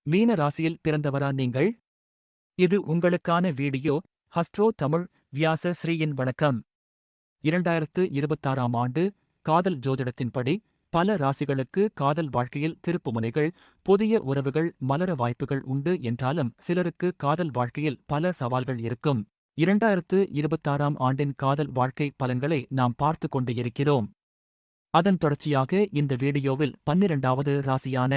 மீன ராசியில் பிறந்தவரா நீங்கள்? இது உங்களுக்கான வீடியோ. ஹஸ்ட்ரோ தமிழ் வியாச ஸ்ரீயின் வணக்கம். 2026ஆம் ஆண்டு காதல் ஜோதிடத்தின்படி பல ராசிகளுக்கு காதல் வாழ்க்கையில் திருப்புமுனைகள், புதிய உறவுகள் மலர வாய்ப்புகள் உண்டு என்றாலும் சிலருக்கு காதல் வாழ்க்கையில் பல சவால்கள் இருக்கும். 2026ஆம் ஆண்டின் காதல் வாழ்க்கை பலன்களை நாம் பார்த்துக் கொண்டு இருக்கிறோம். அதன் தொடர்ச்சியாக இந்த வீடியோவில் 12வது ராசியான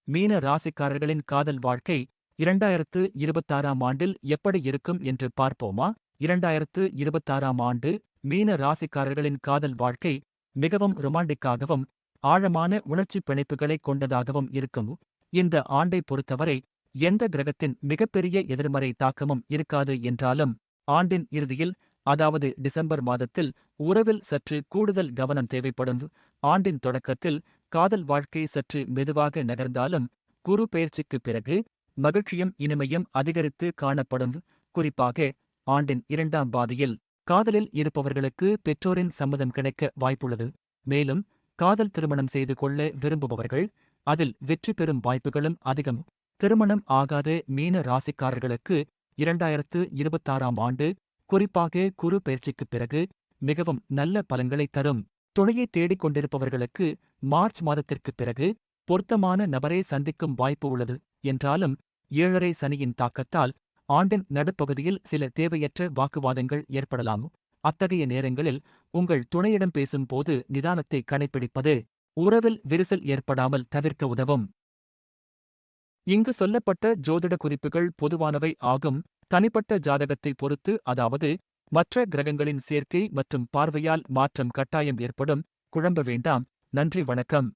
மீன ராசிக்காரர்களின் காதல் வாழ்க்கை 2026ஆம் ஆண்டில் எப்படி இருக்கும் என்று பார்ப்போமா? 2026ஆம் ஆண்டு மீன ராசிக்காரர்களின் காதல் வாழ்க்கை மிகவும் ரொமாண்டிக்காகவும் ஆழமான உணர்ச்சிப் பிணைப்புகளை கொண்டதாகவும் இருக்கும். இந்த ஆண்டை பொறுத்தவரை எந்த கிரகத்தின் மிகப்பெரிய எதிர்மறை தாக்கமும் இருக்காது என்றாலும் ஆண்டின் இறுதியில், அதாவது டிசம்பர் மாதத்தில் உறவில் சற்று கூடுதல் கவனம் தேவைப்படும். ஆண்டின் தொடக்கத்தில் காதல் வாழ்க்கை சற்று மெதுவாக நகர்ந்தாலும் குரு பெயர்ச்சிக்குப் பிறகு மகிழ்ச்சியும் இனிமையும் அதிகரித்து காணப்படும். குறிப்பாக ஆண்டின் 2ஆம் பாதியில் காதலில் இருப்பவர்களுக்கு பெற்றோரின் சம்மதம் கிடைக்க வாய்ப்புள்ளது. மேலும் காதல் திருமணம் செய்து கொள்ள விரும்புபவர்கள் அதில் வெற்றி பெறும் வாய்ப்புகளும் அதிகம். திருமணம் ஆகாத மீன ராசிக்காரர்களுக்கு 2026ஆம் ஆண்டு, குறிப்பாக குரு பெயர்ச்சிக்குப் பிறகு மிகவும் நல்ல பலன்களை தரும். துணையை தேடிக் கொண்டிருப்பவர்களுக்கு மார்ச் மாதத்திற்குப் பிறகு பொருத்தமான நபரை சந்திக்கும் வாய்ப்பு உள்ளது. என்றாலும் 7.5 சனியின் தாக்கத்தால் ஆண்டின் நடுப்பகுதியில் சில தேவையற்ற வாக்குவாதங்கள் ஏற்படலாம். அத்தகைய நேரங்களில் உங்கள் துணையிடம் பேசும்போது நிதானத்தை கடைப்பிடிப்பது உறவில் விரிசல் ஏற்படாமல் தவிர்க்க உதவும். இங்கு சொல்லப்பட்ட ஜோதிட குறிப்புகள் பொதுவானவை ஆகும். தனிப்பட்ட ஜாதகத்தை பொறுத்து, அதாவது மற்ற கிரகங்களின் சேர்க்கை மற்றும் பார்வையால் மாற்றம் கட்டாயம் ஏற்படும். குழம்ப வேண்டாம். நன்றி, வணக்கம்.